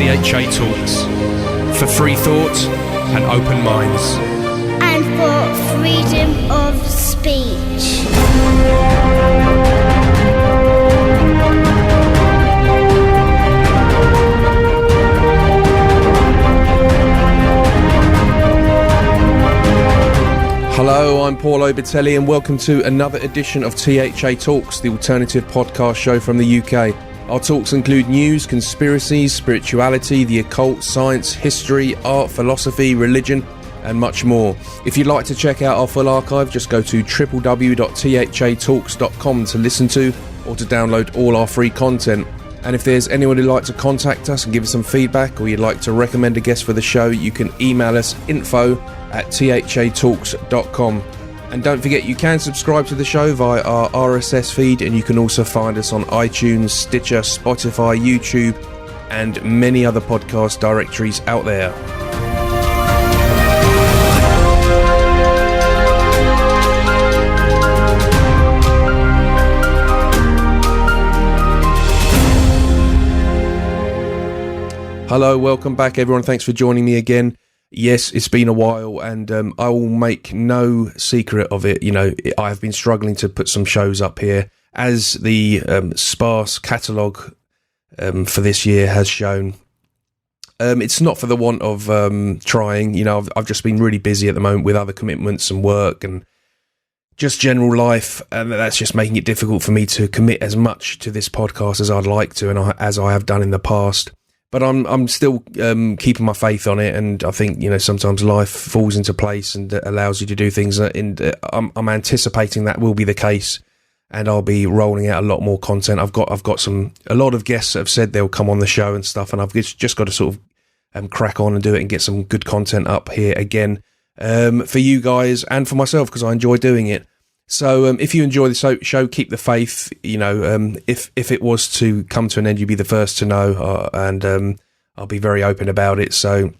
THA Talks, for free thought and open minds. And for freedom of speech. Hello, I'm Paul Obitelli and welcome to another edition of THA Talks, the alternative podcast show from the UK. Our talks include news, conspiracies, spirituality, the occult, science, history, art, philosophy, religion, and much more. If you'd like to check out our full archive, just go to www.thatalks.com to listen to or to download all our free content. And if there's anyone who'd like to contact us and give us some feedback, or you'd like to recommend a guest for the show, you can email us info@thatalks.com. And don't forget, you can subscribe to the show via our RSS feed, and you can also find us on iTunes, Stitcher, Spotify, YouTube, and many other podcast directories out there. Hello, welcome back everyone. Thanks for joining me again. Yes, it's been a while, and I will make no secret of it. You know, I've been struggling to put some shows up here, as the sparse catalogue for this year has shown. It's not for the want of trying. You know, I've just been really busy at the moment with other commitments and work and just general life, and that's just making it difficult for me to commit as much to this podcast as I'd like to, and as I have done in the past. But I'm still keeping my faith on it, and I think, you know, sometimes life falls into place and allows you to do things. And I'm anticipating that will be the case, and I'll be rolling out a lot more content. I've got a lot of guests that have said they'll come on the show and stuff, and I've just got to sort of crack on and do it and get some good content up here again for you guys and for myself, because I enjoy doing it. So if you enjoy the show, keep the faith. You know, if it was to come to an end, you'd be the first to know, and I'll be very open about it. So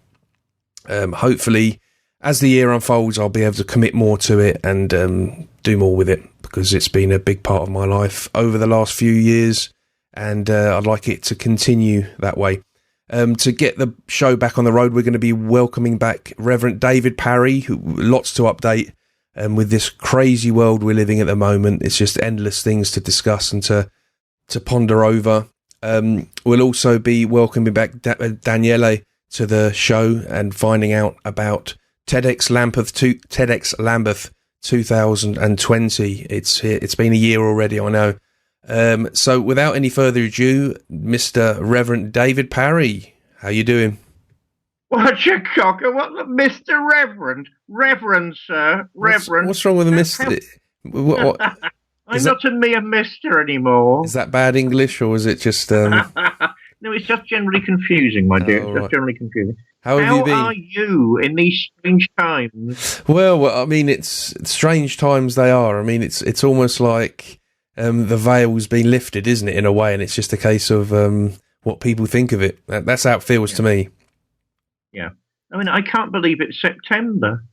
hopefully, as the year unfolds, I'll be able to commit more to it and do more with it, because it's been a big part of my life over the last few years, and I'd like it to continue that way. To get the show back on the road, we're going to be welcoming back Rev David Parry, who lots to update. With this crazy world we're living at the moment, it's just endless things to discuss and to ponder over. We'll also be welcoming back Daniele to the show and finding out about TED X Lambeth 2020. It's been a year already, I know. So without any further ado, Mr. Reverend David Parry, how you doing? What you cocker? What, Mr. Reverend, sir, Reverend. What's wrong with the Mr.? I'm not a mere Mister anymore. Is that bad English, or is it just? No, it's just generally confusing, my dear. It's just generally confusing. How have you been? How are you in these strange times? Well, I mean, it's strange times they are. I mean, it's almost like the veil's been lifted, isn't it, in a way? And it's just a case of what people think of it. That's how it feels to me. Yeah. I mean, I can't believe it's September.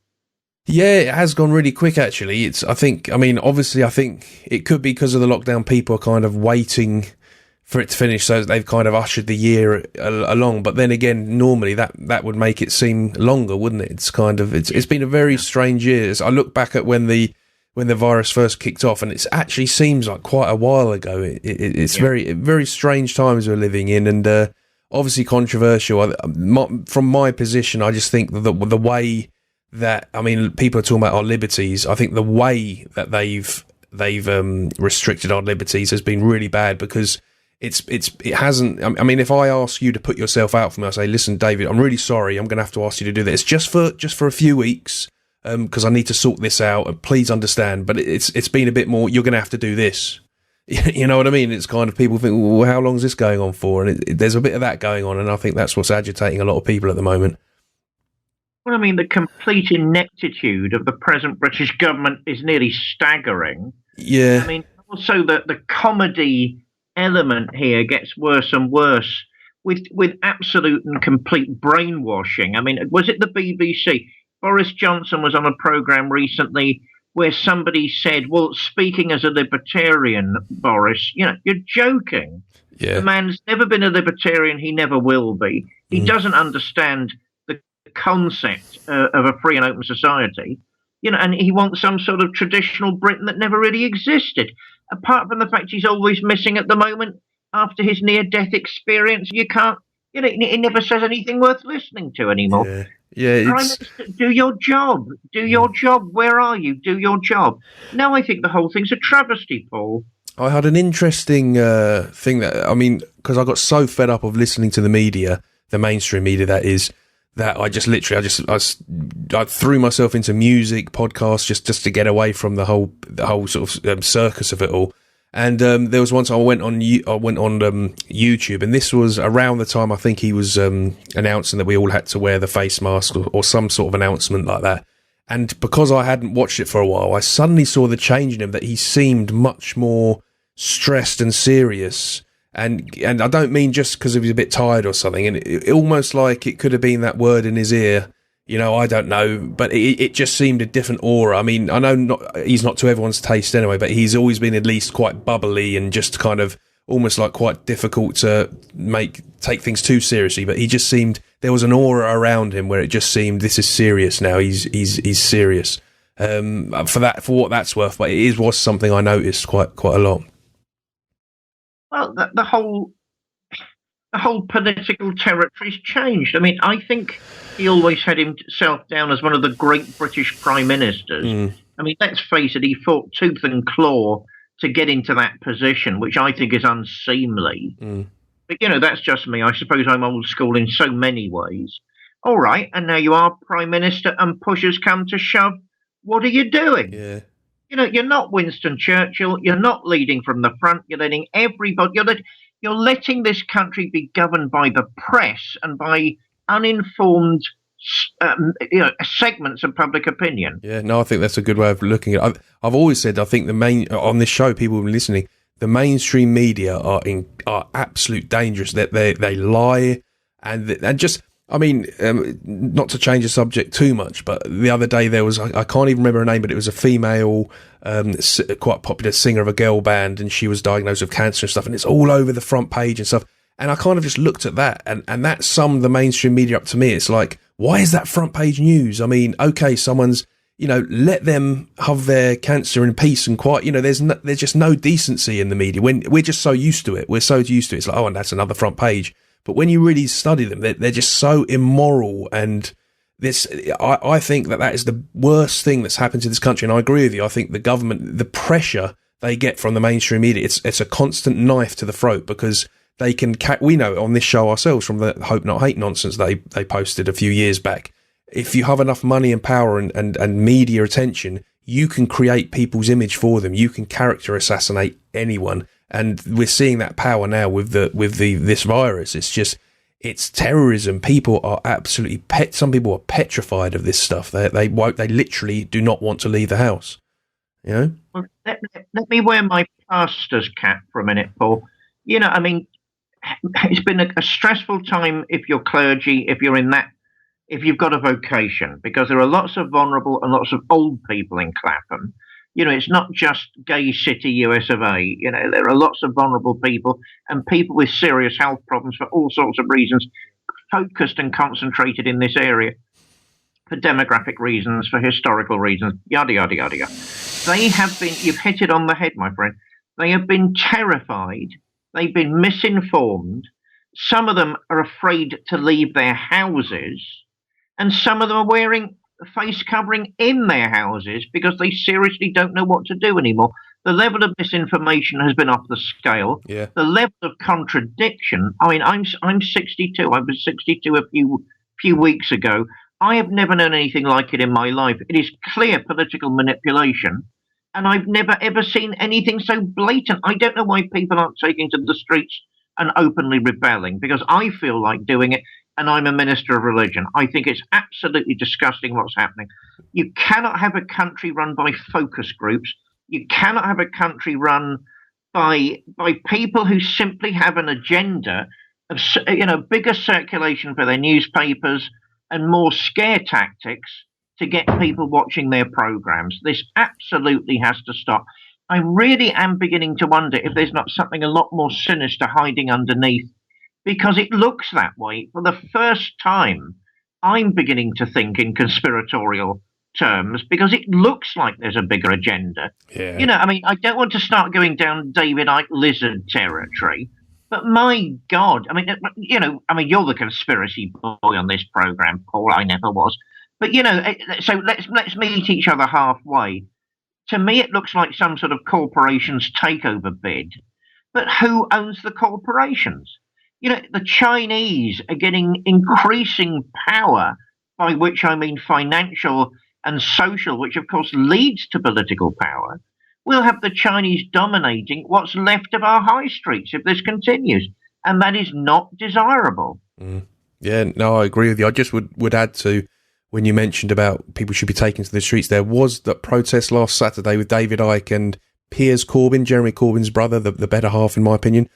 Yeah, it has gone really quick, actually. Obviously, I think it could be because of the lockdown. People are kind of waiting for it to finish, so they've kind of ushered the year along. But then again, normally that would make it seem longer, wouldn't it? It's kind of, it's been a very strange year. I look back at when the virus first kicked off, and it actually seems like quite a while ago. It's very, very strange times we're living in, and obviously controversial. From my position, I just think that the way that, I mean, people are talking about our liberties. I think the way that they've restricted our liberties has been really bad, because it hasn't. I mean, if I ask you to put yourself out for me, I say, listen, David, I'm really sorry. I'm going to have to ask you to do this just for a few weeks, because I need to sort this out. And please understand. But it's been a bit more. You're going to have to do this. You know what I mean? It's kind of, people think, well, how long is this going on for? And there's a bit of that going on, and I think that's what's agitating a lot of people at the moment. Well, I mean, the complete ineptitude of the present British government is nearly staggering. Yeah. I mean, also the comedy element here gets worse and worse with absolute and complete brainwashing. I mean, was it the BBC? Boris Johnson was on a programme recently where somebody said, well, speaking as a libertarian, Boris, you know, you're joking. Yeah. The man's never been a libertarian. He never will be. He doesn't understand the concept of a free and open society. And he wants some sort of traditional Britain that never really existed. Apart from the fact he's always missing at the moment after his near-death experience, you can't. He never says anything worth listening to anymore. Yeah. Prime Minister, do your job. Do your job. Where are you? Do your job. No, I think the whole thing's a travesty, Paul. I had an interesting thing because I got so fed up of listening to the media, the mainstream media, that is. That I threw myself into music podcasts just to get away from the whole sort of circus of it all. And there was once I went on YouTube, and this was around the time I think he was announcing that we all had to wear the face mask or some sort of announcement like that. And because I hadn't watched it for a while, I suddenly saw the change in him, that he seemed much more stressed and serious. And I don't mean just because he was a bit tired or something, and it almost like it could have been that word in his ear, I don't know, but it just seemed a different aura. I mean, I know he's not to everyone's taste anyway, but he's always been at least quite bubbly and just kind of almost like quite difficult to take things too seriously, but he just seemed, there was an aura around him where it just seemed, this is serious now, he's serious, for what that's worth, but it was something I noticed quite a lot. Well, the whole political territory's changed. I mean, I think he always had himself down as one of the great British prime ministers. I mean, let's face it, he fought tooth and claw to get into that position, which I think is unseemly. But, that's just me. I suppose I'm old school in so many ways. All right, and now you are prime minister and push has come to shove. What are you doing? Yeah. You're not Winston Churchill. You're not leading from the front. You're letting everybody. You're letting this country be governed by the press and by uninformed, segments of public opinion. Yeah, no, I think that's a good way of looking at it. I've always said, I think on this show, people have been listening, the mainstream media are absolute dangerous. That they lie and just. I mean, not to change the subject too much, but the other day there was, I can't even remember her name, but it was a female, quite popular singer of a girl band, and she was diagnosed with cancer and stuff, and it's all over the front page and stuff. And I kind of just looked at that, and that summed the mainstream media up to me. It's like, why is that front page news? I mean, okay, someone's, let them have their cancer in peace and quiet. There's just no decency in the media. When we're just so used to it. We're so used to it. It's like, oh, and that's another front page. But when you really study them, they're just so immoral. And I think that is the worst thing that's happened to this country. And I agree with you. I think the government, the pressure they get from the mainstream media, it's a constant knife to the throat, because they can, we know on this show ourselves from the Hope Not Hate nonsense they posted a few years back. If you have enough money and power and media attention, you can create people's image for them. You can character assassinate anyone. And we're seeing that power now with this virus. It's terrorism. People are absolutely some people are petrified of this stuff. They literally do not want to leave the house. Well, let me wear my pastor's cap for a minute, Paul. I mean, it's been a stressful time if you're clergy, if you've got a vocation, because there are lots of vulnerable and lots of old people in Clapham. It's not just gay city US of A. There are lots of vulnerable people and people with serious health problems for all sorts of reasons, focused and concentrated in this area for demographic reasons, for historical reasons, yada, yada, yada, yada. They have been, you've hit it on the head, my friend. They have been terrified. They've been misinformed. Some of them are afraid to leave their houses, and some of them are wearing face covering in their houses because they seriously don't know what to do anymore. The level of misinformation has been off the scale. Yeah. The level of contradiction. I mean, I'm 62. I was 62 a few weeks ago. I have never known anything like it in my life. It is clear political manipulation, and I've never ever seen anything so blatant. I don't know why people aren't taking to the streets and openly rebelling, because I feel like doing it. And I'm a minister of religion. I think it's absolutely disgusting what's happening. You cannot have a country run by focus groups. You cannot have a country run by people who simply have an agenda of, bigger circulation for their newspapers and more scare tactics to get people watching their programs. This absolutely has to stop. I really am beginning to wonder if there's not something a lot more sinister hiding underneath, because it looks that way. For the first time, I'm beginning to think in conspiratorial terms because it looks like there's a bigger agenda. Yeah. You know, I mean, I don't want to start going down David Icke lizard territory, but my God, I mean, you know, I mean, you're the conspiracy boy on this program, Paul. I never was, but you know, so let's meet each other halfway. To me, it looks like some sort of corporation's takeover bid. But who owns the corporations? You know, the Chinese are getting increasing power, by which I mean financial and social, which of course leads to political power. We'll have the Chinese dominating what's left of our high streets if this continues. And that is not desirable. Mm. Yeah, no, I agree with you. I just would add to, when you mentioned about people should be taken to the streets, there was that protest last Saturday with David Icke and Piers Corbyn, Jeremy Corbyn's brother, the better half, in my opinion.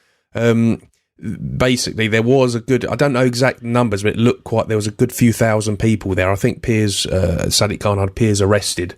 Basically, there was a good, I don't know exact numbers, but it looked there was a good few thousand people there. I think Piers, Sadiq Khan had Piers arrested.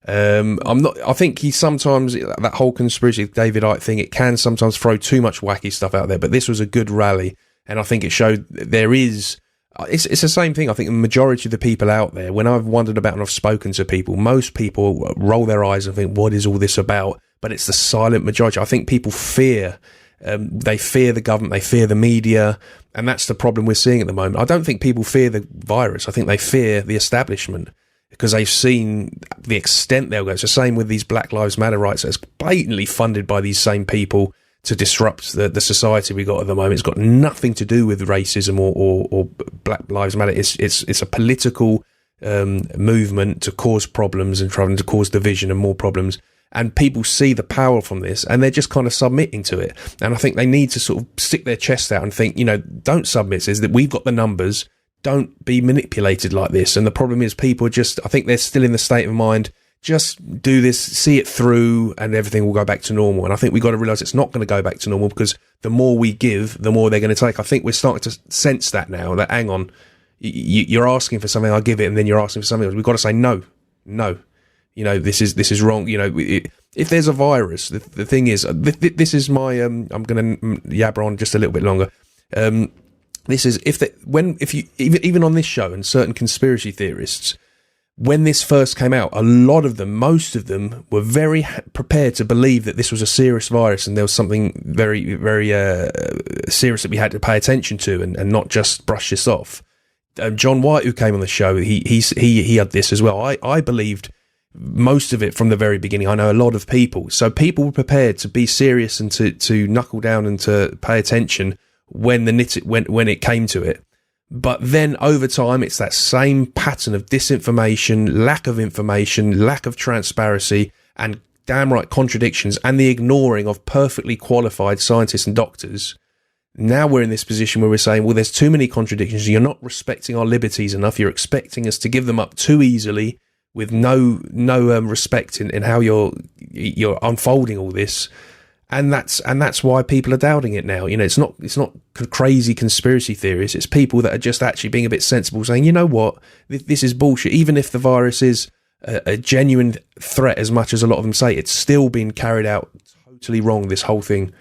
I think he sometimes, that whole conspiracy David Icke thing, it can sometimes throw too much wacky stuff out there, but this was a good rally. And I think it showed there is, it's the same thing. I think the majority of the people out there, when I've wondered about and I've spoken to people, most people roll their eyes and think, what is all this about? But it's the silent majority. I think people fear, they fear the government, they fear the media, and that's the problem we're seeing at the moment. I don't think people fear the virus. I think they fear the establishment because they've seen the extent they'll go. It's the same with these Black Lives Matter rights. It's blatantly funded by these same people to disrupt the society we got at the moment. It's got nothing to do with racism or Black Lives Matter. It's a political movement to cause problems and trying to cause division and more problems. And people see the power from this and they're just kind of submitting to it. And I think they need to sort of stick their chest out and think, you know, don't submit. Is that we've got the numbers. Don't be manipulated like this. And the problem is people I think they're still in the state of mind, just do this, see it through, and everything will go back to normal. And I think we've got to realise it's not going to go back to normal because the more we give, the more they're going to take. I think we're starting to sense that now, that hang on, you're asking for something, I'll give it, and then you're asking for something else. We've got to say no. You know, this is wrong. You know, if there's a virus, the thing is, this is my, I'm going to yabber on just a little bit longer. This is, if you, even on this show and certain conspiracy theorists, when this first came out, most of them were very prepared to believe that this was a serious virus and there was something very, very serious that we had to pay attention to and not just brush this off. John White, who came on the show, he had this as well. I believed most of it from the very beginning. I know a lot of people. So people were prepared to be serious and to knuckle down and to pay attention when it came to it. But then over time, it's that same pattern of disinformation, lack of information, lack of transparency, and damn right contradictions, and the ignoring of perfectly qualified scientists and doctors. Now we're in this position where we're saying, well, there's too many contradictions. You're not respecting our liberties enough. You're expecting us to give them up too easily with no respect in how you're unfolding all this. And that's why people are doubting it now. You know, it's not crazy conspiracy theories. It's people that are just actually being a bit sensible, saying, you know what, this is bullshit. Even if the virus is a genuine threat, as much as a lot of them say, it's still been carried out totally wrong. This whole thing.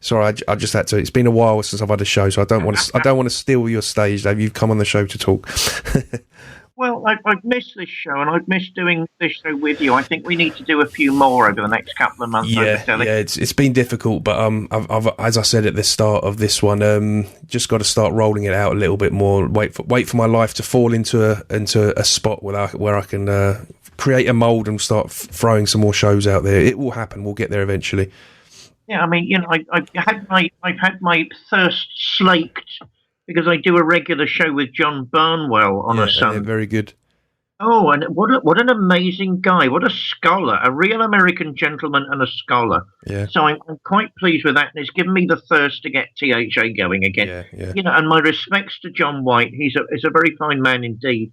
Sorry, I just had to. It's been a while since I've had a show, so I don't want to steal your stage, Dave. You've come on the show to talk. Well, I've missed this show, and I've missed doing this show with you. I think we need to do a few more over the next couple of months. Yeah, it's been difficult, but I've as I said at the start of this one, just got to start rolling it out a little bit more. Wait for my life to fall into a spot where I can create a mold and start throwing some more shows out there. It will happen. We'll get there eventually. Yeah, I mean, you know, I've had my thirst slaked, because I do a regular show with John Burnwell on a Sunday. Very good. Oh, and what an amazing guy. What a scholar. A real American gentleman and a scholar. Yeah. So I'm quite pleased with that. And it's given me the thirst to get THA going again. Yeah. You know, and my respects to John White. He's a very fine man indeed.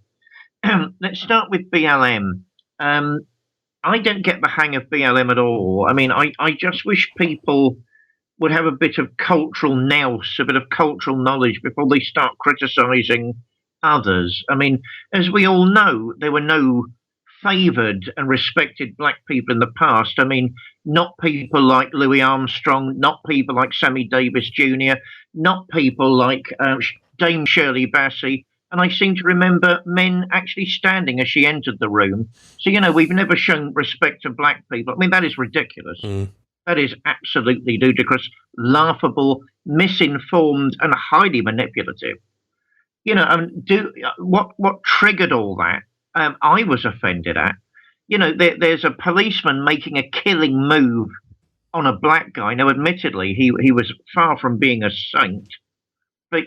Let's start with BLM. I don't get the hang of BLM at all. I mean, I just wish people would have a bit of cultural nous, a bit of cultural knowledge before they start criticising others. I mean, as we all know, there were no favoured and respected black people in the past. I mean, not people like Louis Armstrong, not people like Sammy Davis Jr., not people like Dame Shirley Bassey. And I seem to remember men actually standing as she entered the room. So, we've never shown respect to black people. I mean, that is ridiculous. That is absolutely ludicrous, laughable, misinformed, and highly manipulative. What triggered all that? I was offended at. There's a policeman making a killing move on a black guy. Now, admittedly, he was far from being a saint, but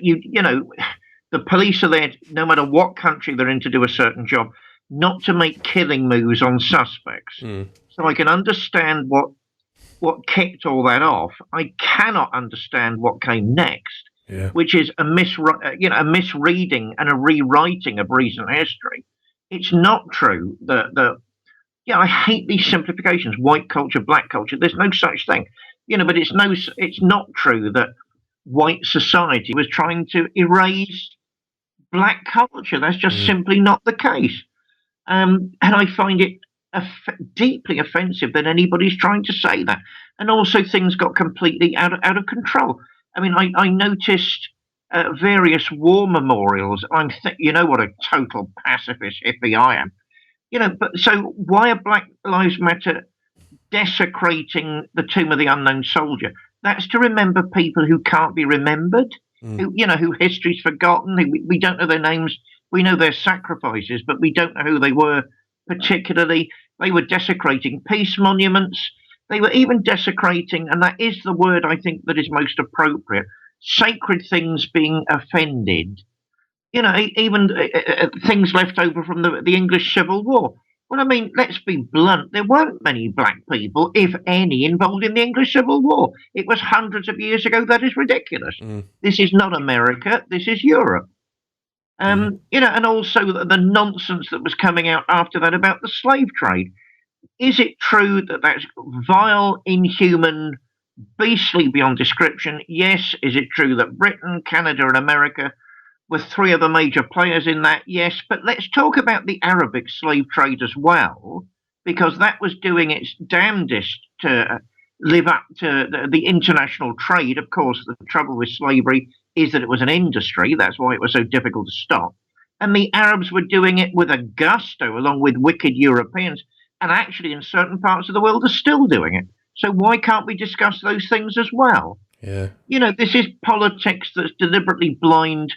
the police are there, no matter what country they're in, to do a certain job, not to make killing moves on suspects. So I can understand what kicked all that off. I cannot understand what came next, which is a misreading and a rewriting of recent history. It's not true that I hate these simplifications. White culture, black culture. There's no such thing. But it's not true that white society was trying to erase black culture. That's just simply not the case. And I find it deeply offensive that anybody's trying to say that. And also, things got completely out of control. I mean, I noticed various war memorials. What a total pacifist hippie I am. But so why are Black Lives Matter desecrating the tomb of the unknown soldier? That's to remember people who can't be remembered, who history's forgotten, who we don't know their names. We know their sacrifices, but we don't know who they were particularly. They were desecrating peace monuments. They were even desecrating, and that is the word I think that is most appropriate, sacred things being offended. Even things left over from the English Civil War. Well, I mean, let's be blunt. There weren't many black people, if any, involved in the English Civil War. It was hundreds of years ago. That is ridiculous. This is not America. This is Europe. And also the nonsense that was coming out after that about the slave trade. Is it true that that's vile, inhuman, beastly beyond description? Yes. Is it true that Britain, Canada, and America were three of the major players in that? Yes. But let's talk about the Arabic slave trade as well, because that was doing its damnedest to live up to the international trade. Of course, the trouble with slavery is that it was an industry. That's why it was so difficult to stop. And the Arabs were doing it with a gusto, along with wicked Europeans, and actually in certain parts of the world are still doing it. So why can't we discuss those things as well? Yeah. This is politics that's deliberately blind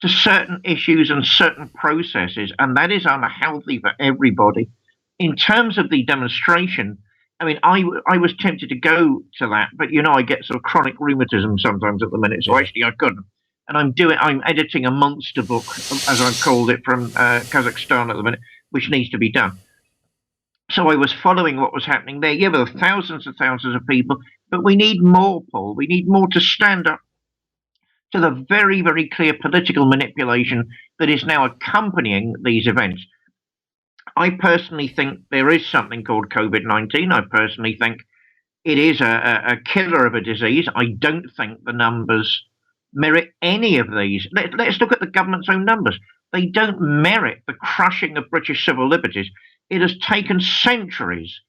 to certain issues and certain processes, and that is unhealthy for everybody. In terms of the demonstration, I mean, I was tempted to go to that, but I get sort of chronic rheumatism sometimes at the minute, so actually I couldn't. And I'm editing a monster book, as I've called it, from Kazakhstan at the minute, which needs to be done. So I was following what was happening there. Yeah, there were thousands and thousands of people, but we need more, Paul. We need more to stand up to the very, very clear political manipulation that is now accompanying these events. I personally think there is something called COVID-19. I personally think it is a killer of a disease. I don't think the numbers merit any of these. Let's look at the government's own numbers. They don't merit the crushing of British civil liberties. It has taken centuries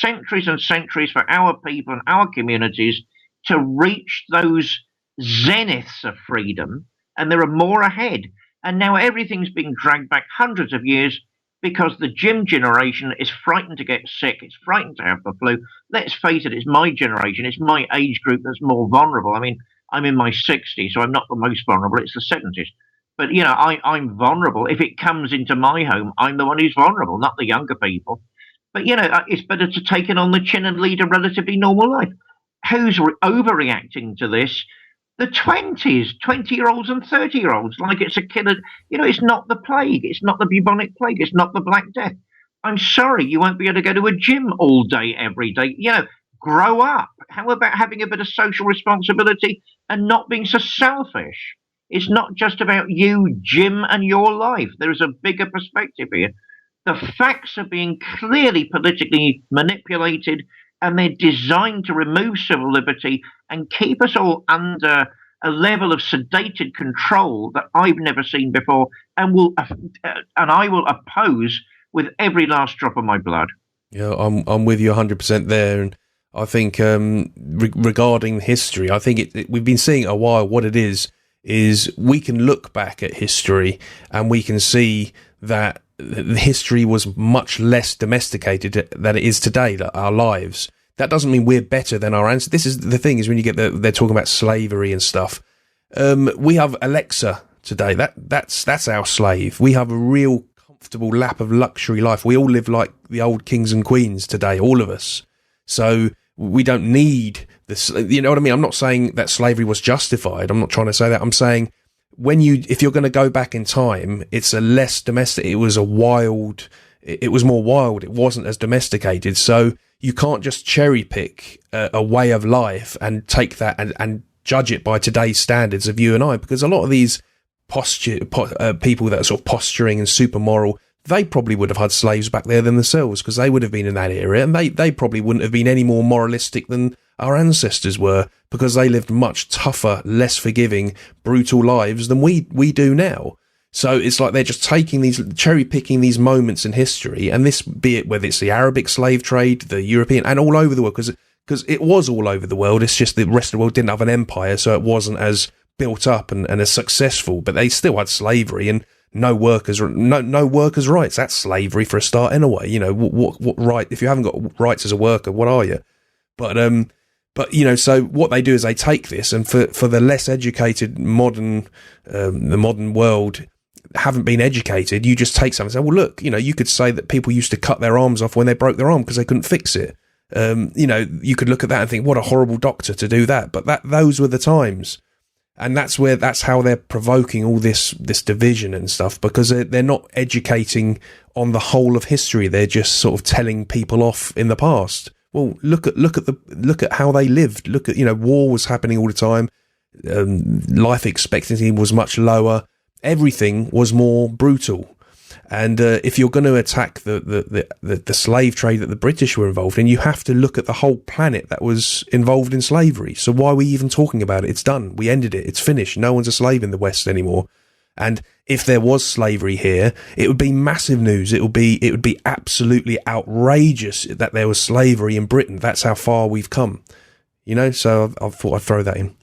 and centuries for our people and our communities to reach those zeniths of freedom, and there are more ahead. And now everything's being dragged back hundreds of years because the gym generation is frightened to get sick. It's frightened to have the flu. Let's face it, it's my generation. It's my age group that's more vulnerable. I mean, I'm in my 60s, so I'm not the most vulnerable. It's the 70s. But, I'm vulnerable. If it comes into my home, I'm the one who's vulnerable, not the younger people. But, it's better to take it on the chin and lead a relatively normal life. Who's overreacting to this? The 20-year-olds and 30-year-olds, like it's a killer. It's not the plague. It's not the bubonic plague. It's not the Black Death. I'm sorry, you won't be able to go to a gym all day, every day. Grow up. How about having a bit of social responsibility and not being so selfish? It's not just about you, Jim, and your life. There is a bigger perspective here. The facts are being clearly politically manipulated, and they're designed to remove civil liberty and keep us all under a level of sedated control that I've never seen before, and I will oppose with every last drop of my blood. Yeah, I'm with you 100% there, and I think regarding history, I think we've been seeing it a while. What it is we can look back at history and we can see that history was much less domesticated than it is today. Our lives. That doesn't mean we're better than our ancestors. This is the thing: is when you get they're talking about slavery and stuff. We have Alexa today. That's our slave. We have a real comfortable lap of luxury life. We all live like the old kings and queens today, all of us. So we don't need this. You know what I mean? I'm not saying that slavery was justified. I'm not trying to say that. I'm saying if you're going to go back in time, it's a less domestic. It was it was more wild. It wasn't as domesticated. So you can't just cherry pick a way of life and take that and judge it by today's standards of you and I, because a lot of these people that are sort of posturing and super moral, they probably would have had slaves back there than themselves, because they would have been in that era, and they probably wouldn't have been any more moralistic than our ancestors were, because they lived much tougher, less forgiving, brutal lives than we do now. So it's like they're just cherry picking these moments in history, and this, be it whether it's the Arabic slave trade, the European, and all over the world, because it was all over the world. It's just the rest of the world didn't have an empire, so it wasn't as built up and as successful, but they still had slavery and no workers' rights. That's slavery for a start, anyway. You know, what right, if you haven't got rights as a worker, what are you? But you know, so what they do is they take this, and for the less educated the modern world haven't been educated, you just take something and say, well, look, you know, you could say that people used to cut their arms off when they broke their arm because they couldn't fix it. You know, you could look at that and think, what a horrible doctor to do that. But those were the times. And that's how they're provoking all this division and stuff, because they're not educating on the whole of history. They're just sort of telling people off in the past. Well, look at how they lived. Look at, you know, war was happening all the time. Life expectancy was much lower. Everything was more brutal. And if you're going to attack the slave trade that the British were involved in, you have to look at the whole planet that was involved in slavery. So why are we even talking about it? It's done. We ended it. It's finished. No one's a slave in the West anymore. And if there was slavery here, it would be massive news. It would be absolutely outrageous that there was slavery in Britain. That's how far we've come. You know, so I thought I'd throw that in.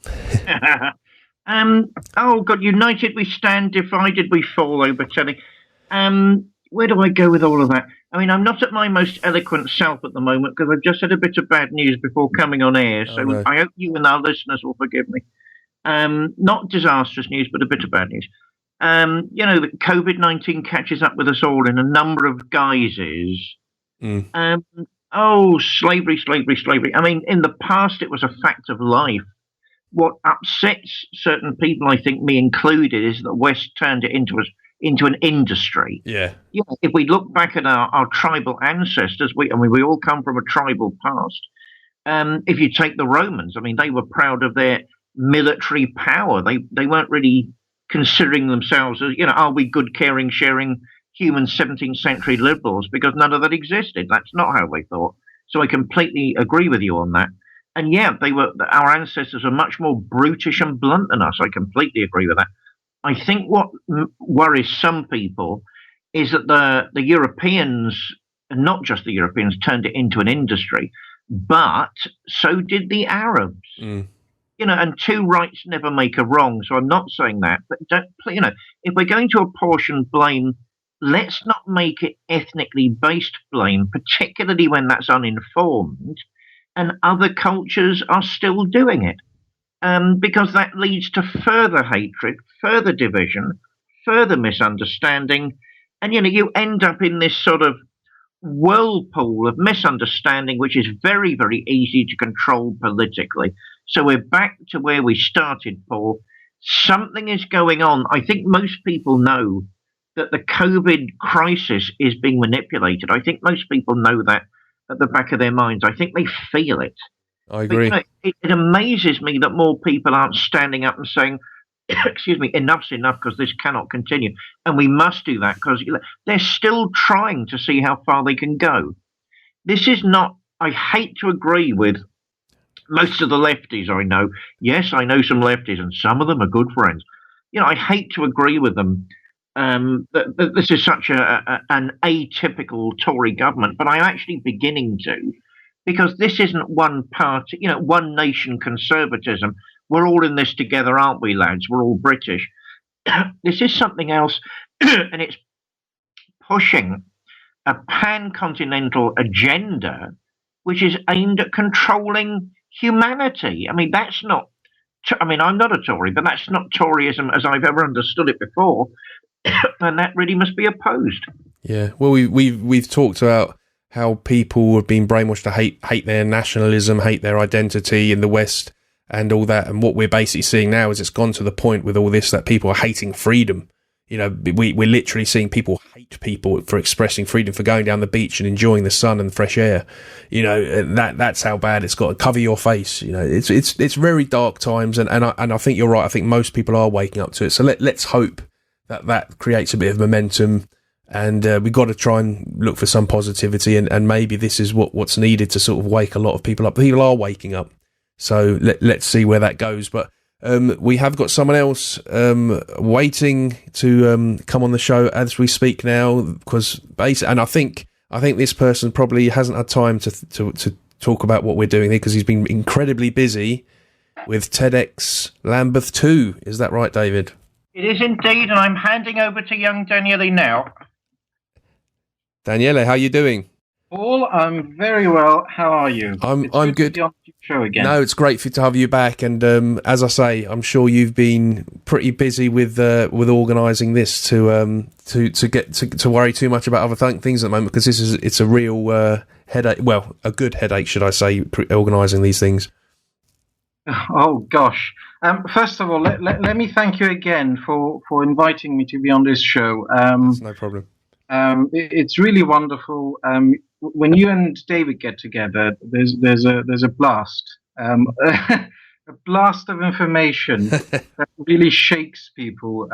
Oh God, united we stand, divided we fall, overturning. Where do I go with all of that? I mean, I'm not at my most eloquent self at the moment because I've just had a bit of bad news before coming on air. So no. I hope you and our listeners will forgive me. Not disastrous news, but a bit of bad news. You know, that COVID-19 catches up with us all in a number of guises. Slavery. I mean, in the past, it was a fact of life. What upsets certain people, I think me included, is that the West turned it into an industry. Yeah. You know, if we look back at our tribal ancestors, we all come from a tribal past. If you take the Romans, I mean, they were proud of their military power. They weren't really considering themselves as, you know, are we good, caring, sharing human 17th century liberals? Because none of that existed. That's not how they thought. So I completely agree with you on that. And yeah, our ancestors are much more brutish and blunt than us. I completely agree with that. I think what worries some people is that the Europeans, and not just the Europeans, turned it into an industry, but so did the Arabs. You know, and two rights never make a wrong. So I'm not saying that, but you know, if we're going to apportion blame, let's not make it ethnically based blame, particularly when that's uninformed, and other cultures are still doing it. Because that leads to further hatred, further division, further misunderstanding. And, you know, you end up in this sort of whirlpool of misunderstanding, which is very, very easy to control politically. So we're back to where we started, Paul. Something is going on. I think most people know that the COVID crisis is being manipulated. I think most people know that at the back of their minds. I think they feel it. I agree. But, you know, it amazes me that more people aren't standing up and saying, excuse me, enough's enough, because this cannot continue. And we must do that, because they're still trying to see how far they can go. This is not, I hate to agree with most of the lefties I know. Yes, I know some lefties, and some of them are good friends. You know, I hate to agree with them, that this is such an atypical Tory government, but I'm actually beginning to, because this isn't one party, one nation conservatism. We're all in this together, aren't we, lads? We're all British. This is something else, and it's pushing a pan-continental agenda which is aimed at controlling humanity. I mean, that's not. I mean, I'm not a Tory, but that's not Toryism as I've ever understood it before, and that really must be opposed. Yeah, well, we've talked about how people have been brainwashed to hate their nationalism, hate their identity in the West, and all that. And what we're basically seeing now is it's gone to the point with all this that people are hating freedom. We're literally seeing people hate people for expressing freedom, for going down the beach and enjoying the sun and fresh air. That's how bad it's got to cover your face. It's very dark times, and I think you're right. I think most people are waking up to it. So let's hope that creates a bit of momentum, and we've got to try and look for some positivity, and maybe this is what's needed to sort of wake a lot of people up. People are waking up, so let's see where that goes. But we have got someone else waiting to come on the show as we speak now, because and I think this person probably hasn't had time to talk about what we're doing here, because he's been incredibly busy with TED X Lambeth 2. Is that right, David? It is indeed, and I'm handing over to young Daniele now. Daniele, how are you doing? Paul, I'm very well. How are you? I'm good. To be on the show again. No, it's great to have you back. And as I say, I'm sure you've been pretty busy with organising this to get to worry too much about other things at the moment, because it's a real headache. Well, a good headache, should I say, organising these things. Oh gosh. First of all, let me thank you again for inviting me to be on this show. No problem. It's really wonderful. When you and David get together, there's a blast, a blast of information that really shakes people.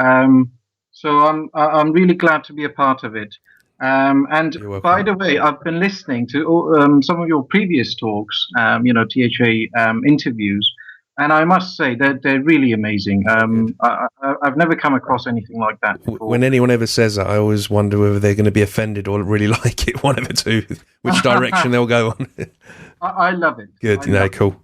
So I'm really glad to be a part of it. And by the way, I've been listening to some of your previous talks, THA interviews, and I must say that they're really amazing. I've never come across anything like that before. When anyone ever says that, I always wonder whether they're going to be offended or really like it, one of the two, which direction they'll go on. I love it. Good, cool.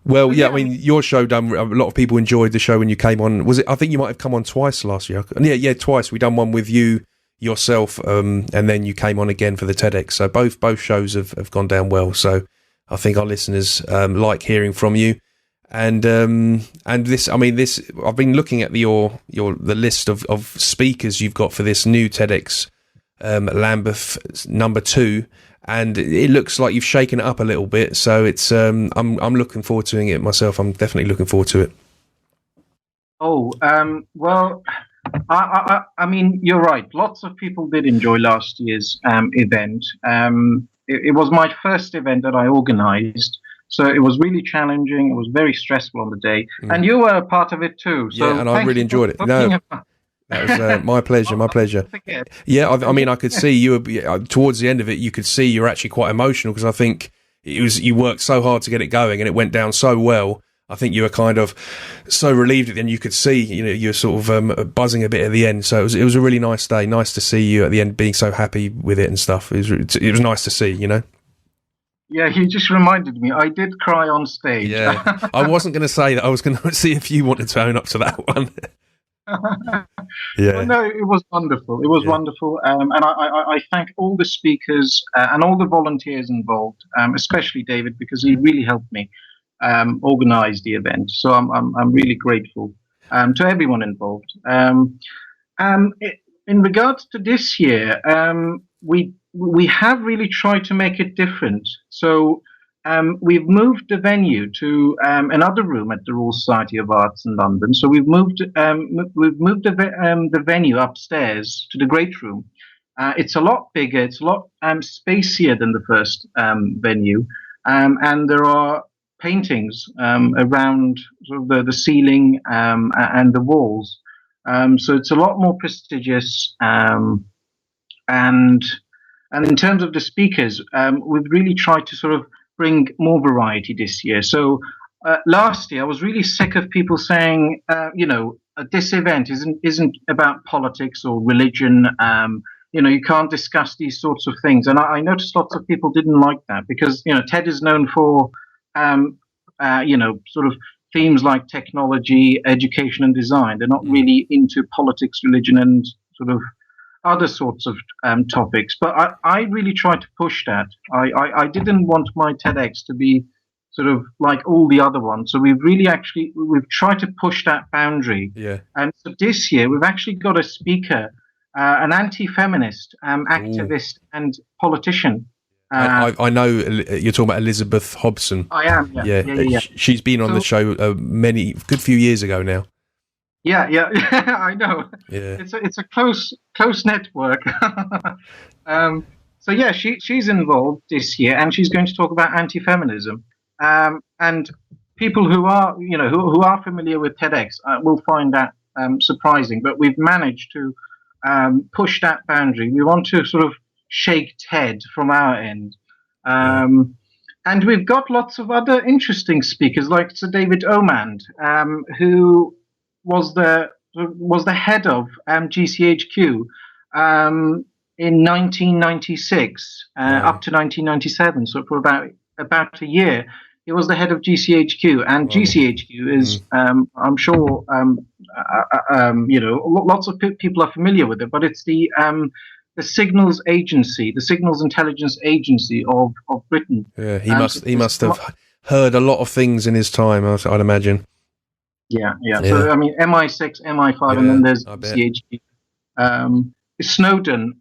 Well, yeah, I mean, your show done. A lot of people enjoyed the show when you came on. Was it? I think you might have come on twice last year. Yeah, twice. We done one with you yourself, and then you came on again for the TEDx. So both shows have gone down well. So I think our listeners like hearing from you. And this, I mean, I've been looking at the list of speakers you've got for this new TEDx Lambeth number 2, and it looks like you've shaken it up a little bit. So it's I'm looking forward to doing it myself. I'm definitely looking forward to it. Oh, well, I mean, you're right. Lots of people did enjoy last year's event. It was my first event that I organised. So it was really challenging. It was very stressful on the day. And you were a part of it too. So yeah, and I really enjoyed it. No, that was my pleasure, my pleasure. Yeah, I mean, I could see you were, towards the end of it, you could see you were actually quite emotional, because I think you worked so hard to get it going and it went down so well. I think you were kind of so relieved at the end. You could see, you're sort of buzzing a bit at the end. So it was a really nice day. Nice to see you at the end being so happy with it and stuff. It was nice to see, Yeah, he just reminded me. I did cry on stage. Yeah, I wasn't going to say that. I was going to see if you wanted to own up to that one. Yeah. Well, no, it was wonderful. It was wonderful, and I thank all the speakers and all the volunteers involved, especially David, because he really helped me organize the event. So I'm really grateful to everyone involved. In regards to this year, we have really tried to make it different. So we've moved the venue to another room at the Royal Society of Arts in London. So we've moved the venue upstairs to the Great Room. It's a lot bigger. It's a lot spacier than the first venue, and there are paintings around sort of the ceiling and the walls. So it's a lot more prestigious, and in terms of the speakers, we've really tried to sort of bring more variety this year. So last year, I was really sick of people saying, this event isn't about politics or religion. You can't discuss these sorts of things. And I noticed lots of people didn't like that because, TED is known for, sort of themes like technology, education, and design. They're not really into politics, religion, and sort of other sorts of topics. But I really tried to push that. I didn't want my TEDx to be sort of like all the other ones. So we've tried to push that boundary. Yeah. And so this year we've actually got a speaker, an anti-feminist activist and politician. I know you're talking about Elizabeth Hobson. I am. Yeah. She's been on the show good few years ago now. Yeah. I know. Yeah. It's a close network. So yeah, she's involved this year, and she's going to talk about anti-feminism. And people who are who are familiar with TEDx will find that surprising. But we've managed to push that boundary. We want to sort of shake TED from our end. And we've got lots of other interesting speakers, like Sir David Omand, who was the head of GCHQ in 1996 up to 1997. So for about a year, he was the head of GCHQ, and GCHQ is, I'm sure, lots of people are familiar with it, but it's the signals agency, the signals intelligence agency of Britain. Yeah, he must have heard a lot of things in his time, I'd imagine. Yeah. So I mean, MI6, MI5, and then there's GCHQ. Snowden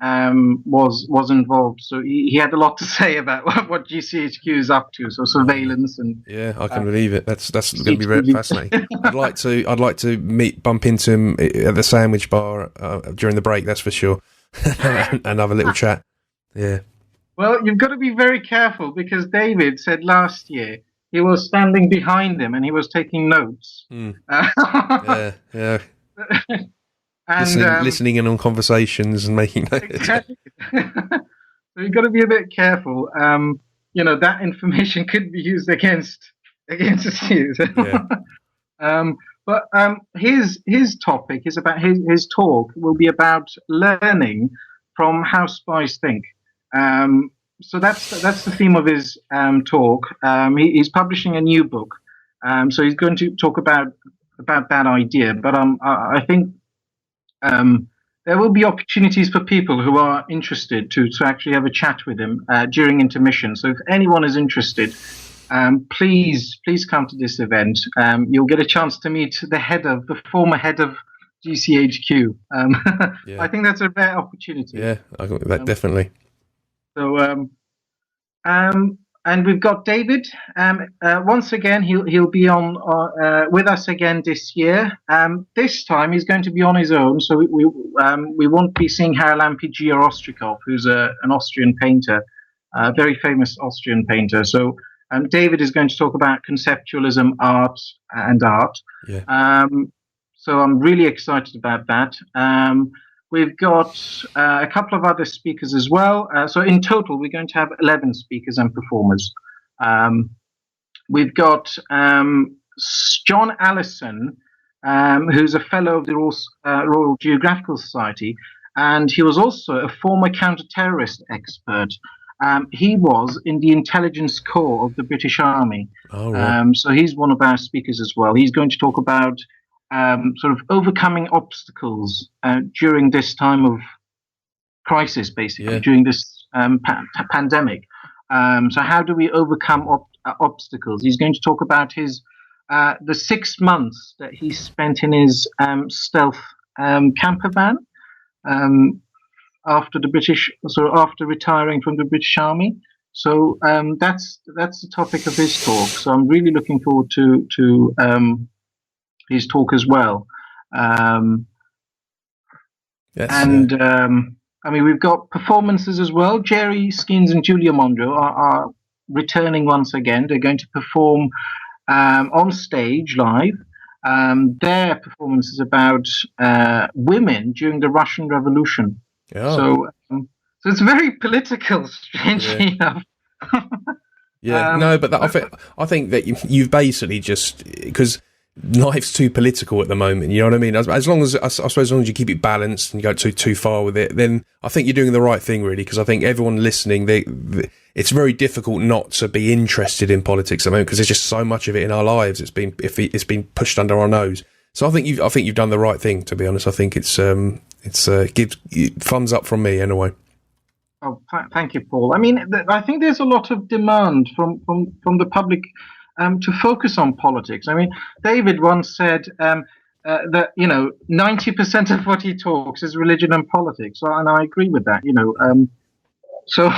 was involved, so he had a lot to say about what GCHQ is up to. So surveillance and I can believe it. That's going to be very fascinating. I'd like to bump into him at the sandwich bar during the break. That's for sure, and have a little chat. Yeah. Well, you've got to be very careful because David said last year he was standing behind him and he was taking notes. Yeah. And listening in on conversations and making notes. Exactly. So you've got to be a bit careful. That information could be used against you. But his topic is about his talk will be about learning from how spies think. So that's the theme of his talk. He's publishing a new book, so he's going to talk about that idea. But I think. There will be opportunities for people who are interested to actually have a chat with him during intermission. So if anyone is interested, please come to this event. You'll get a chance to meet the former head of GCHQ. I think that's a rare opportunity. Yeah, I got that definitely. So and we've got David. Once again, he'll be on with us again this year. This time he's going to be on his own, so we won't be seeing Harlampi Girostrikov, who's an Austrian painter, a very famous Austrian painter. So David is going to talk about conceptualism, art. Yeah. So I'm really excited about that. We've got a couple of other speakers as well. So in total, we're going to have 11 speakers and performers. We've got John Allison, who's a fellow of the Royal Geographical Society, and he was also a former counter-terrorist expert. He was in the intelligence corps of the British Army. Oh, right. So he's one of our speakers as well. He's going to talk about sort of overcoming obstacles during this time of crisis, basically, during this pandemic. So how do we overcome obstacles? He's going to talk about the 6 months that he spent in his stealth camper van after retiring from the British Army. So that's the topic of his talk. So I'm really looking forward to his talk as well. We've got performances as well. Jerry Skins and Julia Mondro are returning once again. They're going to perform on stage live. Their performance is about women during the Russian Revolution. Oh. So it's very political, strangely enough. Yeah, no, but I think that you've basically just, because life's too political at the moment. You know what I mean? As long as I suppose, as long as you keep it balanced and you go too far with it, then I think you're doing the right thing, really. Because I think everyone listening, it's very difficult not to be interested in politics at the moment because there's just so much of it in our lives. It's been pushed under our nose. So I think you've done the right thing. To be honest, I think it's gives thumbs up from me anyway. Oh, thank you, Paul. I mean, I think there's a lot of demand from the public to focus on politics. I mean, David once said that 90% of what he talks is religion and politics, and I agree with that. So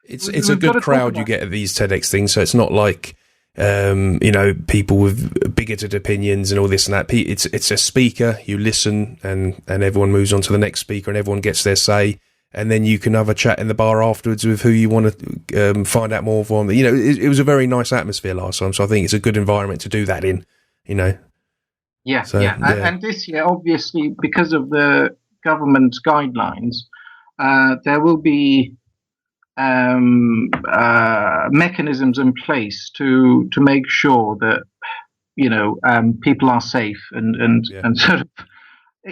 it's a good crowd you get at these TEDx things. So it's not like people with bigoted opinions and all this and that. It's a speaker. You listen, and everyone moves on to the next speaker, and everyone gets their say. And then you can have a chat in the bar afterwards with who you want to find out more from. It was a very nice atmosphere last time, so I think it's a good environment to do that in. Yeah. And this year, obviously, because of the government's guidelines, there will be mechanisms in place to make sure that people are safe and sort of.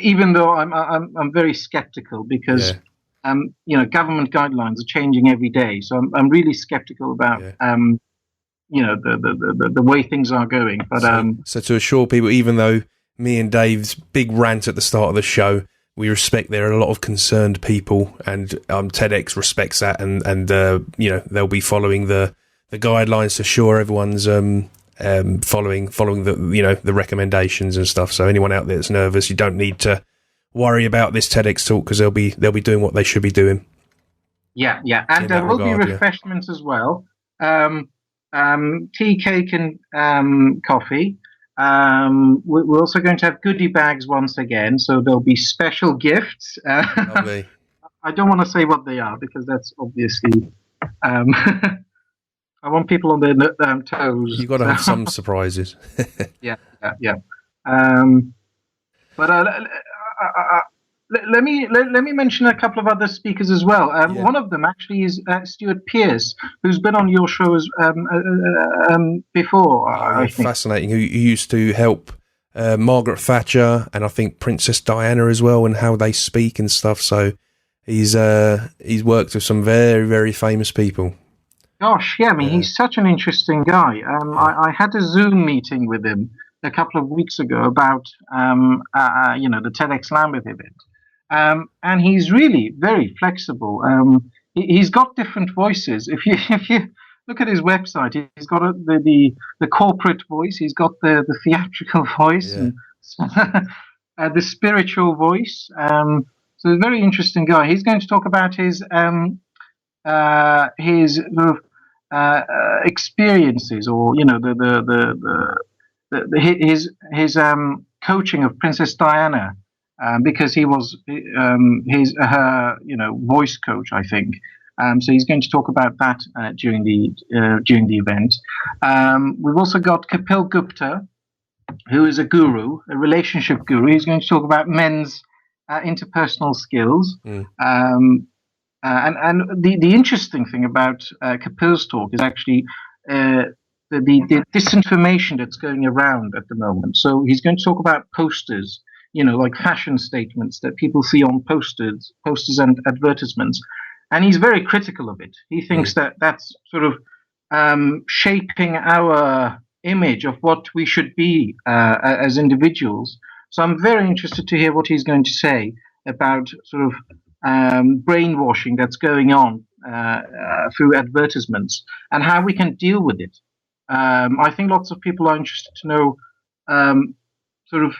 Even though I'm very skeptical because. Yeah. Government guidelines are changing every day, so I'm really skeptical about the way things are going. But so to assure people, even though me and Dave's big rant at the start of the show, we respect there are a lot of concerned people, and TEDx respects that, and they'll be following the guidelines to assure everyone's following the recommendations and stuff. So anyone out there that's nervous, you don't need to worry about this TEDx talk because they'll be doing what they should be doing. Yeah, and there will be refreshments as well. Tea, cake, and coffee. We're also going to have goodie bags once again, so there'll be special gifts. Lovely. I don't want to say what they are because that's obviously. I want people on their toes. You've got to have some surprises. Yeah. But. Let me mention a couple of other speakers as well. One of them actually is Stuart Pearce, who's been on your show before. Fascinating. Who used to help Margaret Thatcher and I think Princess Diana as well, and how they speak and stuff. So he's worked with some very, very famous people. Gosh, yeah. I mean, he's such an interesting guy. I had a Zoom meeting with him a couple of weeks ago about the TED X Lambeth event, and he's really very flexible. He's got different voices. If you look at his website, he's got the corporate voice, he's got the theatrical voice, and the spiritual voice. So a very interesting guy. He's going to talk about his experiences, or his coaching of Princess Diana, because he was her voice coach, I think. So he's going to talk about that during the event. We've also got Kapil Gupta, who is a guru, a relationship guru. He's going to talk about men's interpersonal skills. And the interesting thing about Kapil's talk is actually the disinformation that's going around at the moment. So he's going to talk about posters, like fashion statements that people see on posters and advertisements. And he's very critical of it. He thinks that that's sort of shaping our image of what we should be as individuals. So I'm very interested to hear what he's going to say about sort of brainwashing that's going on through advertisements and how we can deal with it. I think lots of people are interested to know sort of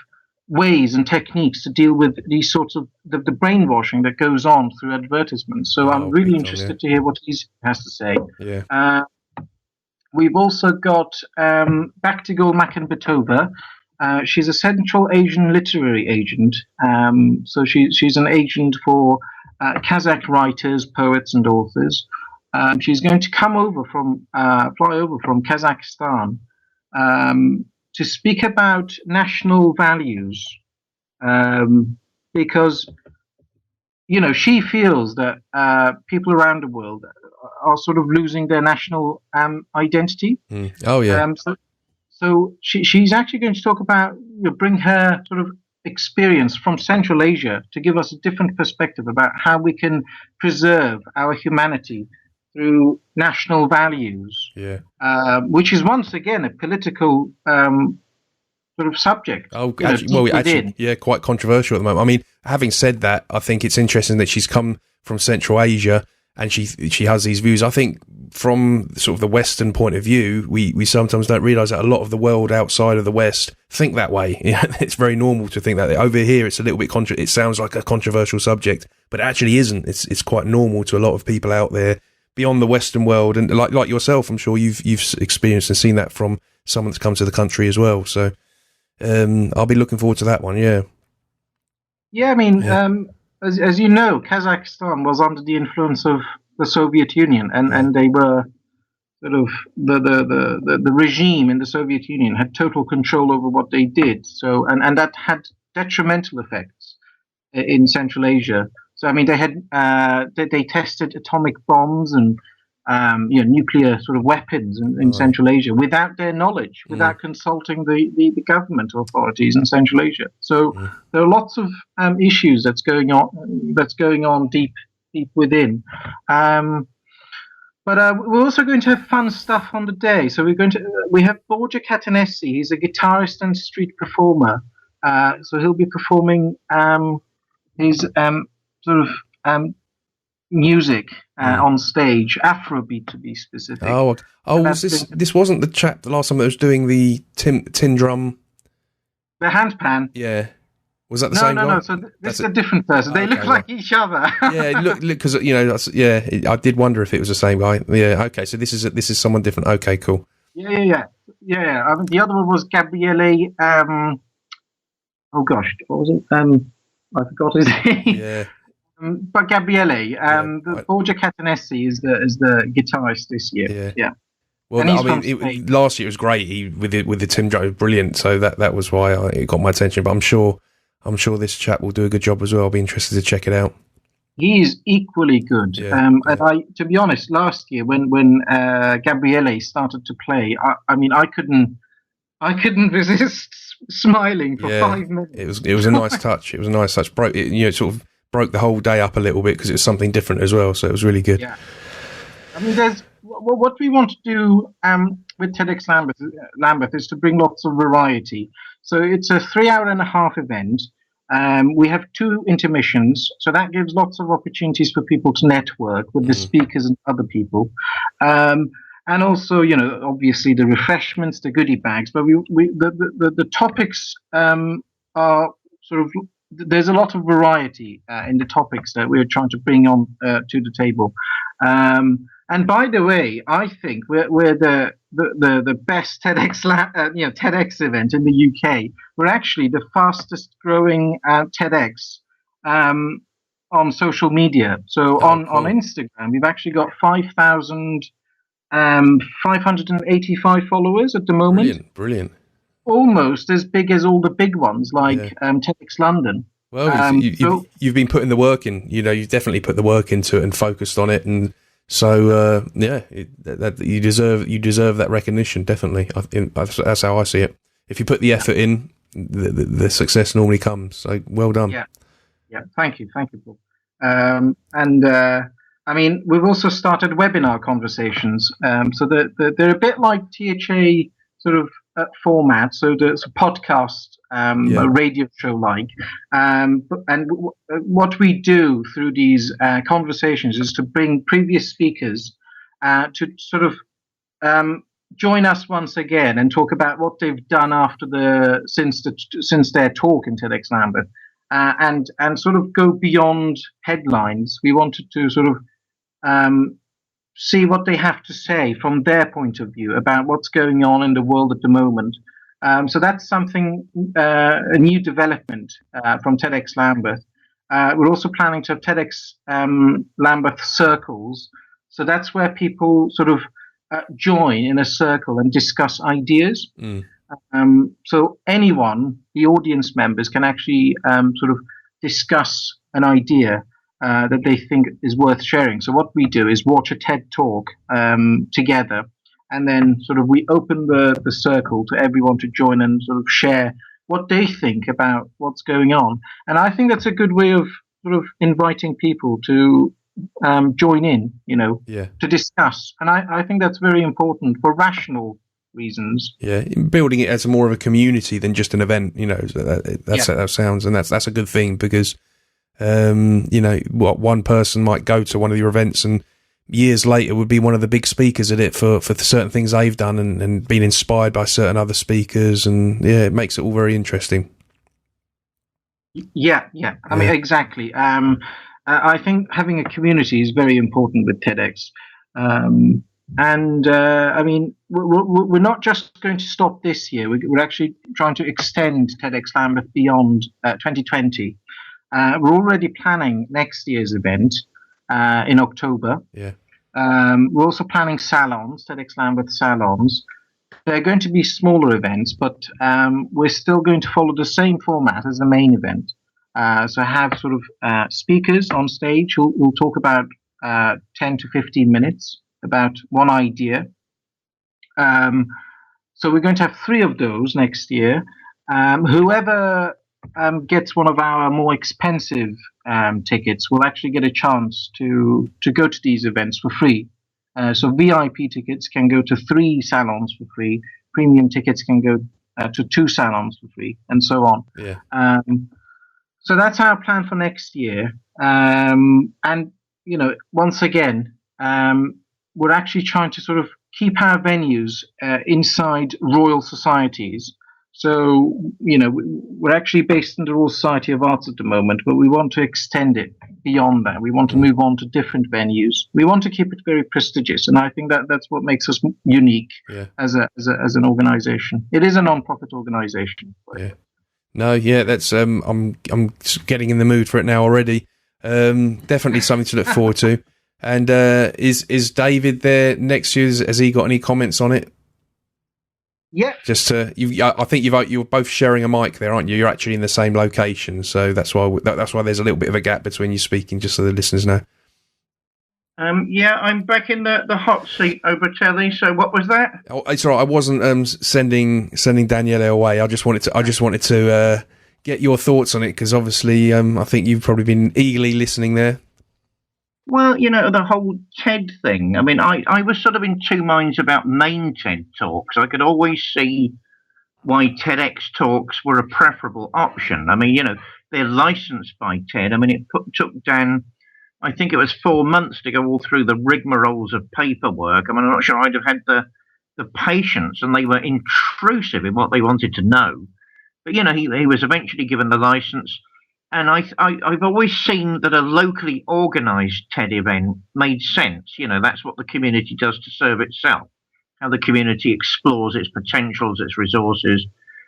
ways and techniques to deal with these sorts of the brainwashing that goes on through advertisements. So I'm really interested to hear what he has to say. Yeah. We've also got Baktigul Makanbetova. She's a Central Asian literary agent. So she's an agent for Kazakh writers, poets, and authors. She's going to fly over from Kazakhstan to speak about national values, because she feels that people around the world are sort of losing their national identity. Oh yeah. So she's actually going to talk about, bring her sort of experience from Central Asia to give us a different perspective about how we can preserve our humanity through national values, which is once again a political sort of subject. Oh, actually, quite controversial at the moment. I mean, having said that, I think it's interesting that she's come from Central Asia and she has these views. I think from sort of the Western point of view, we sometimes don't realise that a lot of the world outside of the West think that way. It's very normal to think that. Over here, it's a little bit it sounds like a controversial subject, but it actually isn't. It's quite normal to a lot of people out there beyond the Western world, and like yourself, I'm sure you've experienced and seen that from someone that's come to the country as well. So I'll be looking forward to that one. Yeah. I mean, as you know, Kazakhstan was under the influence of the Soviet Union, and they were sort of the regime in the Soviet Union had total control over what they did. So and that had detrimental effects in Central Asia. So I mean, they had they tested atomic bombs and nuclear sort of weapons in Central Asia without their knowledge, without consulting the government authorities in Central Asia. So there are lots of issues that's going on deep within. But we're also going to have fun stuff on the day. So we have Borja Catanesi. He's a guitarist and street performer. So he'll be performing his sort of music on stage, Afrobeat to be specific. This wasn't the chap the last time that was doing the tin drum, the handpan. Yeah, was that the same guy? No. So this is a different person. They look like each other. Yeah, look, because I did wonder if it was the same guy. Yeah, okay, so this is someone different. Okay, cool. Yeah. I mean, the other one was Gabriele. Oh gosh, what was it? I forgot his name. Yeah. But Gabriele, Borja Catanesi is the guitarist this year. Yeah. Well, I mean, last year it was great. He with the Tim Jones, brilliant. So that was why it got my attention. But I'm sure this chap will do a good job as well. I'll be interested to check it out. He's equally good. And to be honest, last year when Gabriele started to play, I couldn't resist smiling for 5 minutes. It was a nice touch. It was a nice touch. Sort of broke the whole day up a little bit because it was something different as well. So it was really good. Yeah. I mean, there's what we want to do with TED X Lambeth is to bring lots of variety. So it's a 3.5-hour event. We have 2 intermissions, so that gives lots of opportunities for people to network with the speakers and other people. And also, obviously the refreshments, the goodie bags. But the topics are sort of, there's a lot of variety in the topics that we're trying to bring on to the table. And by the way, I think we're the best TEDx event in the UK. We're actually the fastest growing TEDx on social media. So on Instagram, we've actually got 5,585 followers at the moment. Brilliant. Almost as big as all the big ones like TEDx London. Well, you've been putting the work in. You've definitely put the work into it and focused on it, and so you deserve that recognition. Definitely, that's how I see it. If you put the effort in, the success normally comes. So well done. Yeah. Thank you, Paul. I mean, we've also started webinar conversations. So they're a bit like THA sort of format. So there's a podcast, a radio show like. What we do through these conversations is to bring previous speakers to sort of join us once again and talk about what they've done since their talk in TEDx Lambeth, and sort of go beyond headlines. We wanted to sort of see what they have to say from their point of view about what's going on in the world at the moment. So that's something, a new development from TEDx Lambeth. We're also planning to have TEDx Lambeth circles. So that's where people sort of join in a circle and discuss ideas. So anyone, the audience members, can actually sort of discuss an idea that they think is worth sharing. So what we do is watch a TED talk together, and then sort of we open the circle to everyone to join and sort of share what they think about what's going on. And I think that's a good way of sort of inviting people to join in, to discuss. And I think that's very important for rational reasons. Yeah, building it as more of a community than just an event, so that sounds, and that's a good thing, because one person might go to one of your events and years later would be one of the big speakers at it for certain things they've done and been inspired by certain other speakers, and it makes it all very interesting. I mean, exactly. I think having a community is very important with TEDx. I mean, we're not just going to stop this year. We're actually trying to extend TEDx Lambeth beyond 2020. We're already planning next year's event in October. Yeah. We're also planning salons, TEDx Lambeth salons. They're going to be smaller events, but we're still going to follow the same format as the main event. So have sort of speakers on stage who will talk about 10 to 15 minutes about one idea. So we're going to have 3 of those next year. Whoever gets one of our more expensive tickets will actually get a chance to go to these events for free. So VIP tickets can go to 3 salons for free. Premium tickets can go to 2 salons for free, and so on. Yeah. So that's our plan for next year. And, once again, we're actually trying to sort of keep our venues inside Royal Societies. So, we're actually based in the Royal Society of Arts at the moment, but we want to extend it beyond that. We want to move on to different venues. We want to keep it very prestigious, and I think that's what makes us unique as an organization. It is a non-profit organization. Yeah. No, yeah, that's I'm getting in the mood for it now already. Definitely something to look forward to. And is David there next year? Has he got any comments on it? Yeah. Just I think you're both sharing a mic there, aren't you? You're actually in the same location, so that's why there's a little bit of a gap between you speaking, just so the listeners know. I'm back in the hot seat over telly. So what was that? Oh, it's all right. I wasn't sending Daniele away. I just wanted to get your thoughts on it, because obviously I think you've probably been eagerly listening there. Well, the whole TED thing. I mean, I was sort of in two minds about main TED talks. I could always see why TEDx talks were a preferable option. I mean, they're licensed by TED. I mean, it took Dan, I think it was 4 months to go all through the rigmaroles of paperwork. I mean, I'm not sure I'd have had the patience, and they were intrusive in what they wanted to know. But, he was eventually given the license. And I've always seen that a locally organised TED event made sense. That's what the community does to serve itself, how the community explores its potentials, its resources.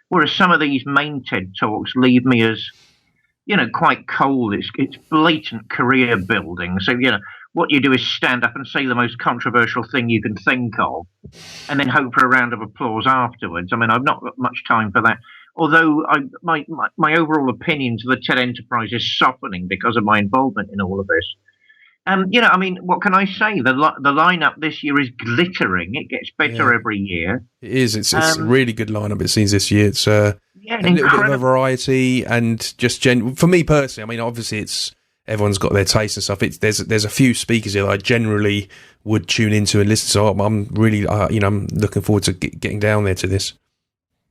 Whereas some of these main TED talks leave me as, quite cold. It's blatant career building. So, what you do is stand up and say the most controversial thing you can think of, and then hope for a round of applause afterwards. I mean, I've not got much time for that. Although my overall opinion to the TED enterprise is softening because of my involvement in all of this. I mean, what can I say? The lineup this year is glittering. It gets better every year. It is. It's a really good lineup, it seems, this year. It's a little bit of a variety, and just for me personally, I mean, obviously everyone's got their taste and stuff. There's a few speakers here that I generally would tune into and listen to. So I'm really, I'm looking forward to getting down there to this.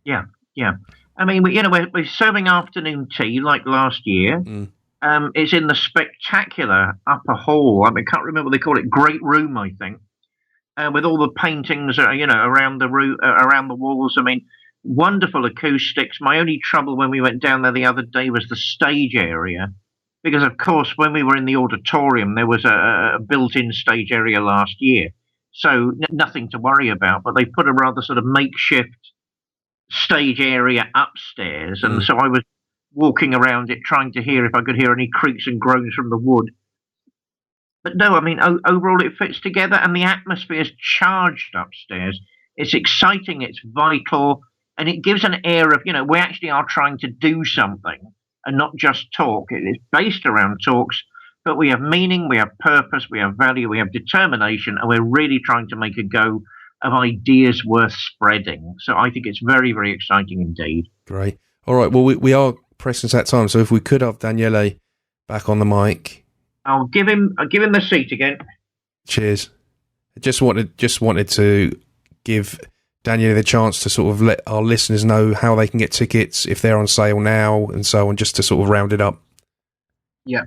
Yeah. I mean, we're serving afternoon tea like last year. It's in the spectacular upper hall. I mean, I can't remember what they call it. Great room, I think, with all the paintings, around the around the walls. I mean, wonderful acoustics. My only trouble when we went down there the other day was the stage area, because of course when we were in the auditorium there was a built-in stage area last year, so nothing to worry about. But they put a rather sort of makeshift stage area upstairs, and so I was walking around it trying to hear if I could hear any creaks and groans from the wood. But no, I mean, overall it fits together, and the atmosphere is charged upstairs. It's exciting, it's vital, and it gives an air of, we actually are trying to do something and not just talk. It is based around talks, but we have meaning, we have purpose, we have value, we have determination, and we're really trying to make a go of ideas worth spreading. So I think it's very, very exciting indeed. Great. All right. Well, we are pressing that time. So if we could have Daniele back on the mic. I'll give him the seat again. Cheers. Just wanted to give Daniele the chance to sort of let our listeners know how they can get tickets, if they're on sale now, and so on, just to sort of round it up. Yeah.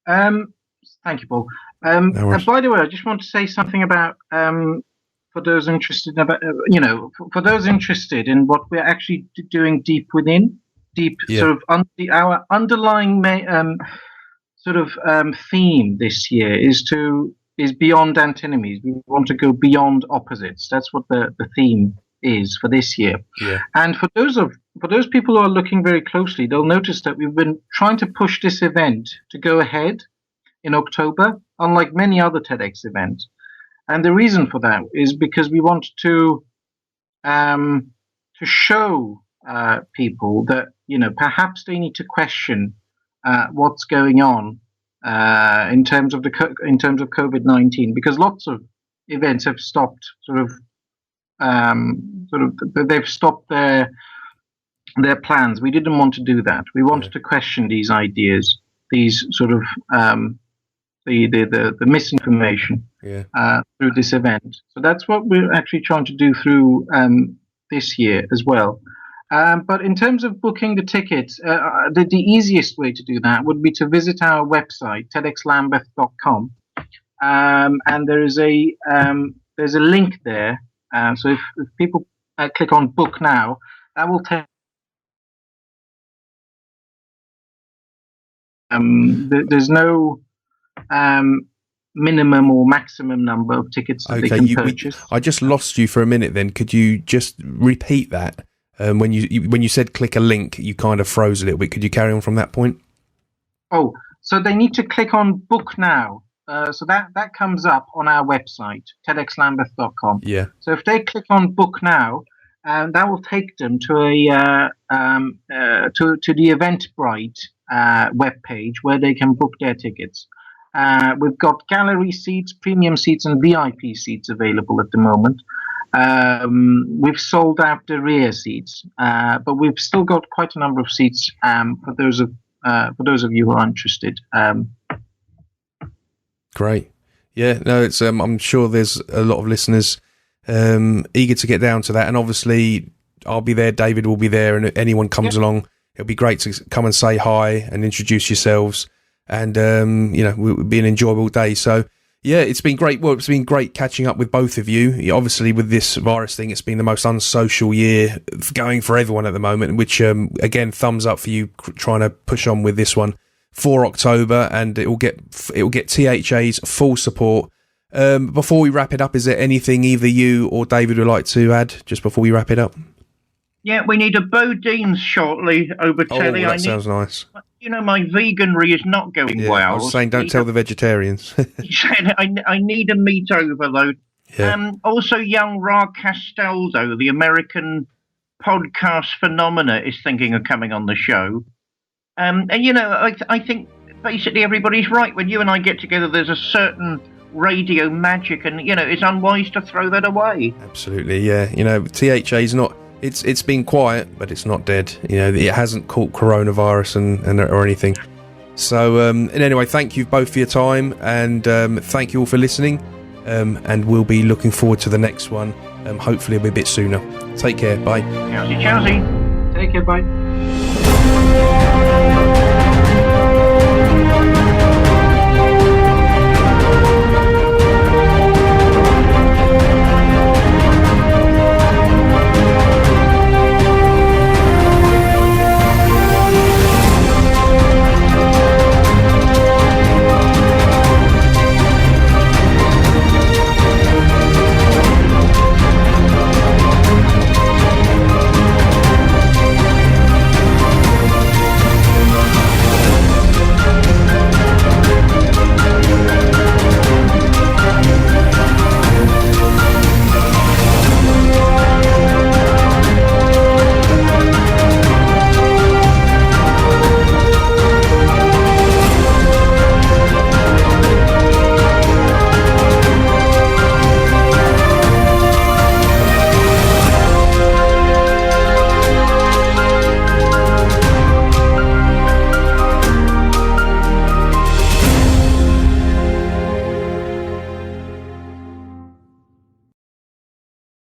Thank you, Paul. And by the way, I just want to say something about for those interested for those interested in what we're actually doing deep within, sort of our underlying theme this year is beyond antinomies. We want to go beyond opposites. That's what the theme is for this year. Yeah. And for those people who are looking very closely, they'll notice that we've been trying to push this event to go ahead in October, unlike many other TEDx events. And the reason for that is because we want to show people that perhaps they need to question what's going on in terms of COVID-19, because lots of events have stopped they've stopped their plans. We didn't want to do that. We wanted to question these ideas, these sort of the misinformation through this event. So that's what we're actually trying to do through this year as well. But in terms of booking the tickets, the easiest way to do that would be to visit our website, tedxlambeth.com, and there's a link there. So if people click on book now, that will take. There's no minimum or maximum number of tickets that they can purchase. I just lost you for a minute. Then could you just repeat that? When you said click a link, you kind of froze a little bit. Could you carry on from that point? Oh, so they need to click on book now. So that comes up on our website, tedxlambeth.com. Yeah. So if they click on book now, that will take them to to the Eventbrite webpage where they can book their tickets. We've got gallery seats, premium seats, and VIP seats available at the moment. We've sold out the rear seats, but we've still got quite a number of seats for those of you who are interested. Great. Yeah, no, it's I'm sure there's a lot of listeners eager to get down to that, and obviously I'll be there, David will be there, and if anyone comes along, it'll be great to come and say hi and introduce yourselves, and it'll be an enjoyable day. So yeah, it's been great. Well, it's been great catching up with both of you. Obviously, with this virus thing, it's been the most unsocial year going for everyone at the moment, which again, thumbs up for you trying to push on with this one for October, and it will get THA's full support. Before we wrap it up, is there anything either you or David would like to add just before we wrap it up? Yeah, we need a Bodines shortly over telly. That sounds nice. My veganry is not going well. I was saying, don't tell the vegetarians. I need a meat overload. Yeah. Also, young Ra Castaldo, the American podcast phenomena, is thinking of coming on the show. I think basically everybody's right. When you and I get together, there's a certain radio magic, and it's unwise to throw that away. Absolutely, yeah. THA's not. It's been quiet, but it's not dead. It hasn't caught coronavirus and or anything. So, and anyway, thank you both for your time, and thank you all for listening. And we'll be looking forward to the next one. Hopefully, it'll be a bit sooner. Take care. Bye. Chowsy. Take care. Bye.